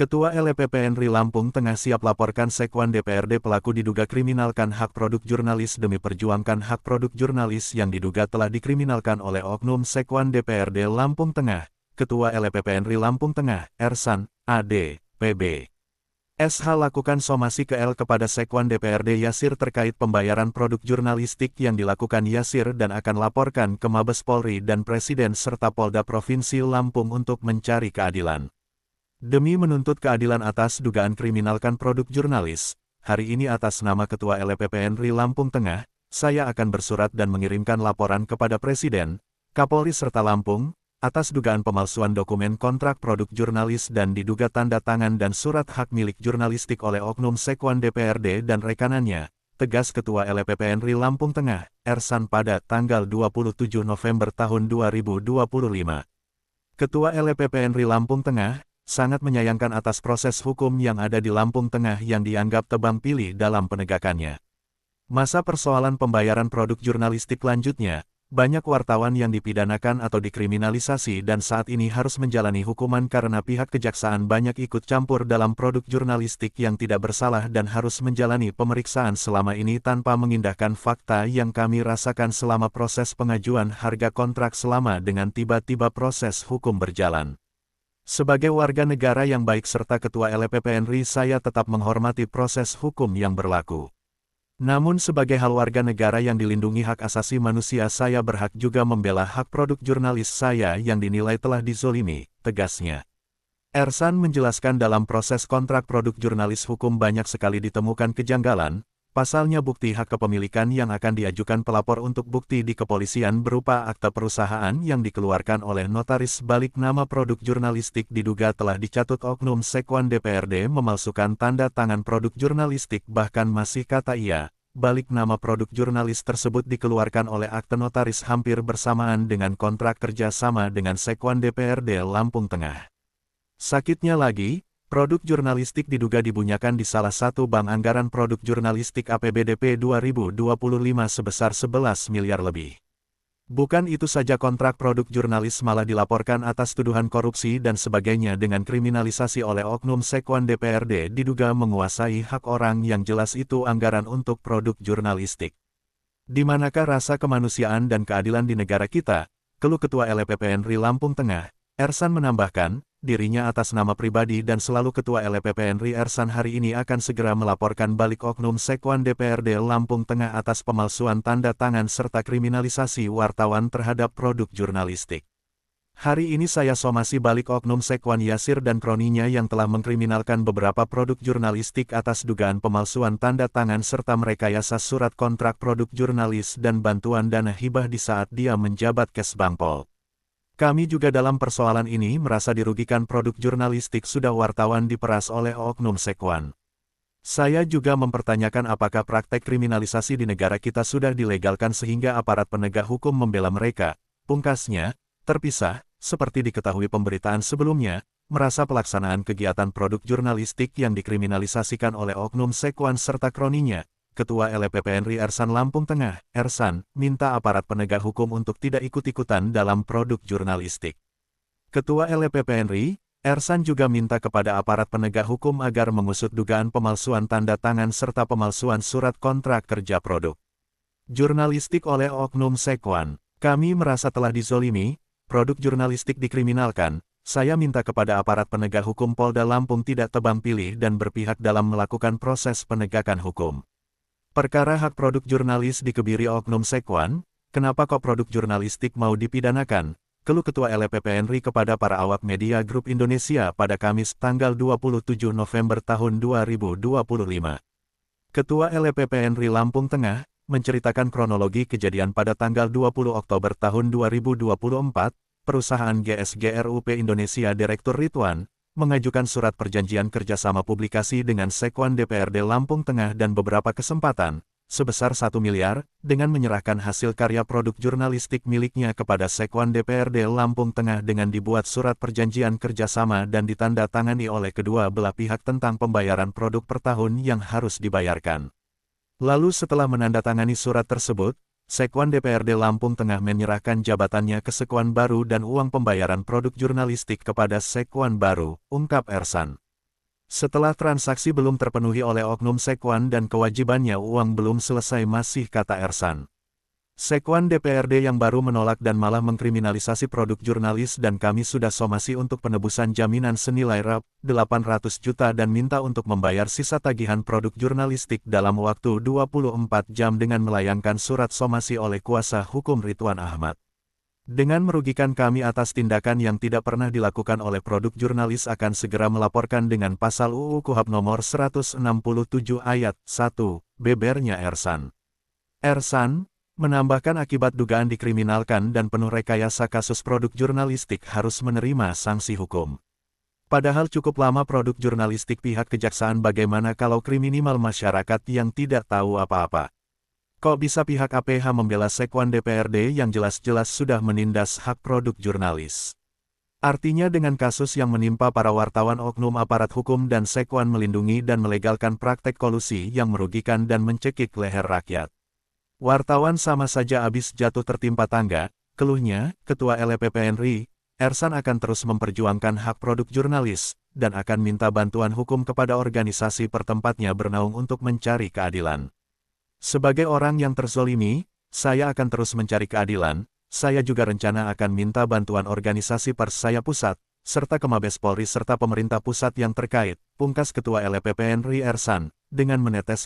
Ketua LPPNRI Lampung Tengah siap laporkan Sekwan DPRD pelaku diduga kriminalkan hak produk jurnalis demi perjuangkan hak produk jurnalis yang diduga telah dikriminalkan oleh oknum Sekwan DPRD Lampung Tengah. Ketua LPPNRI Lampung Tengah, Ersan, AD, PB. SH lakukan somasi ke L kepada Sekwan DPRD Yasir terkait pembayaran produk jurnalistik yang dilakukan Yasir dan akan laporkan ke Mabes Polri dan Presiden serta Polda Provinsi Lampung untuk mencari keadilan. Demi menuntut keadilan atas dugaan kriminalkan produk jurnalis, hari ini atas nama Ketua LPPNRI Lampung Tengah, saya akan bersurat dan mengirimkan laporan kepada Presiden, Kapolri serta Lampung, atas dugaan pemalsuan dokumen kontrak produk jurnalis dan diduga tanda tangan dan surat hak milik jurnalistik oleh oknum Sekwan DPRD dan rekanannya, tegas Ketua LPPNRI Lampung Tengah, Ersan pada tanggal 27 November tahun 2025. Ketua LPPNRI Lampung Tengah, sangat menyayangkan atas proses hukum yang ada di Lampung Tengah yang dianggap tebang pilih dalam penegakannya. Masa persoalan pembayaran produk jurnalistik lanjutnya, banyak wartawan yang dipidanakan atau dikriminalisasi dan saat ini harus menjalani hukuman karena pihak kejaksaan banyak ikut campur dalam produk jurnalistik yang tidak bersalah dan harus menjalani pemeriksaan selama ini tanpa mengindahkan fakta yang kami rasakan selama proses pengajuan harga kontrak selama dengan tiba-tiba proses hukum berjalan. Sebagai warga negara yang baik serta Ketua LPPNRI saya tetap menghormati proses hukum yang berlaku. Namun sebagai hal warga negara yang dilindungi hak asasi manusia saya berhak juga membela hak produk jurnalis saya yang dinilai telah dizolimi, tegasnya. Ersan menjelaskan dalam proses kontrak produk jurnalis hukum banyak sekali ditemukan kejanggalan, pasalnya bukti hak kepemilikan yang akan diajukan pelapor untuk bukti di kepolisian berupa akta perusahaan yang dikeluarkan oleh notaris balik nama produk jurnalistik diduga telah dicatut oknum Sekwan DPRD memalsukan tanda tangan produk jurnalistik bahkan masih kata ia, balik nama produk jurnalis tersebut dikeluarkan oleh akte notaris hampir bersamaan dengan kontrak kerja sama dengan Sekwan DPRD Lampung Tengah. Sakitnya lagi, produk jurnalistik diduga dibunyakan di salah satu bank anggaran produk jurnalistik APBDP 2025 sebesar 11 miliar lebih. Bukan itu saja kontrak produk jurnalis malah dilaporkan atas tuduhan korupsi dan sebagainya dengan kriminalisasi oleh oknum Sekwan DPRD diduga menguasai hak orang yang jelas itu anggaran untuk produk jurnalistik. Di manakah rasa kemanusiaan dan keadilan di negara kita? Keluh Ketua LPPNRI Lampung Tengah, Ersan menambahkan, dirinya atas nama pribadi dan selalu Ketua LPPNRI Ersan hari ini akan segera melaporkan balik oknum Sekwan DPRD Lampung Tengah atas pemalsuan tanda tangan serta kriminalisasi wartawan terhadap produk jurnalistik. Hari ini saya somasi balik oknum Sekwan Yasir dan kroninya yang telah mengkriminalkan beberapa produk jurnalistik atas dugaan pemalsuan tanda tangan serta merekayasa surat kontrak produk jurnalis dan bantuan dana hibah di saat dia menjabat Kesbangpol. Kami juga dalam persoalan ini merasa dirugikan produk jurnalistik sudah wartawan diperas oleh oknum Sekwan. Saya juga mempertanyakan apakah praktek kriminalisasi di negara kita sudah dilegalkan sehingga aparat penegak hukum membela mereka. Pungkasnya, terpisah, seperti diketahui pemberitaan sebelumnya, merasa pelaksanaan kegiatan produk jurnalistik yang dikriminalisasikan oleh oknum Sekwan serta kroninya. Ketua LPPNRI Ersan Lampung Tengah, Ersan, minta aparat penegak hukum untuk tidak ikut-ikutan dalam produk jurnalistik. Ketua LPPNRI, Ersan juga minta kepada aparat penegak hukum agar mengusut dugaan pemalsuan tanda tangan serta pemalsuan surat kontrak kerja produk jurnalistik oleh oknum Sekwan. Kami merasa telah dizolimi, produk jurnalistik dikriminalkan. Saya minta kepada aparat penegak hukum Polda Lampung tidak tebang pilih dan berpihak dalam melakukan proses penegakan hukum. Perkara hak produk jurnalis dikebiri oknum Sekwan, kenapa kok produk jurnalistik mau dipidanakan? Keluh Ketua LPPNRI kepada para awak media Grup Indonesia pada Kamis tanggal 27 November tahun 2025. Ketua LPPNRI Lampung Tengah, menceritakan kronologi kejadian pada tanggal 20 Oktober tahun 2024, perusahaan GSGRUP Indonesia Direktur Ridwan, mengajukan surat perjanjian kerjasama publikasi dengan Sekwan DPRD Lampung Tengah dan beberapa kesempatan, sebesar 1 miliar, dengan menyerahkan hasil karya produk jurnalistik miliknya kepada Sekwan DPRD Lampung Tengah dengan dibuat surat perjanjian kerjasama dan ditandatangani oleh kedua belah pihak tentang pembayaran produk per tahun yang harus dibayarkan. Lalu setelah menandatangani surat tersebut, Sekwan DPRD Lampung Tengah menyerahkan jabatannya ke Sekwan Baru dan uang pembayaran produk jurnalistik kepada Sekwan Baru, ungkap Ersan. Setelah transaksi belum terpenuhi oleh oknum Sekwan dan kewajibannya uang belum selesai masih, kata Ersan. Sekwan DPRD yang baru menolak dan malah mengkriminalisasi produk jurnalis dan kami sudah somasi untuk penebusan jaminan senilai Rp800 juta dan minta untuk membayar sisa tagihan produk jurnalistik dalam waktu 24 jam dengan melayangkan surat somasi oleh kuasa hukum Ridwan Ahmad. Dengan merugikan kami atas tindakan yang tidak pernah dilakukan oleh produk jurnalis akan segera melaporkan dengan pasal UU Kuhap nomor 167 ayat 1, bebernya Ersan. Ersan menambahkan akibat dugaan dikriminalkan dan penuh rekayasa kasus produk jurnalistik harus menerima sanksi hukum. Padahal cukup lama produk jurnalistik pihak kejaksaan, bagaimana kalau kriminal masyarakat yang tidak tahu apa-apa? Kok bisa pihak APH membela Sekwan DPRD yang jelas-jelas sudah menindas hak produk jurnalis? Artinya dengan kasus yang menimpa para wartawan, oknum aparat hukum dan Sekwan melindungi dan melegalkan praktek kolusi yang merugikan dan mencekik leher rakyat. Wartawan sama saja habis jatuh tertimpa tangga, keluhnya. Ketua LPPNRI, Ersan akan terus memperjuangkan hak produk jurnalis, dan akan minta bantuan hukum kepada organisasi pertempatnya bernaung untuk mencari keadilan. Sebagai orang yang terzolimi, saya akan terus mencari keadilan. Saya juga rencana akan minta bantuan organisasi pers saya pusat, serta ke Mabes Polri serta pemerintah pusat yang terkait, pungkas Ketua LPPNRI Ersan, dengan menetes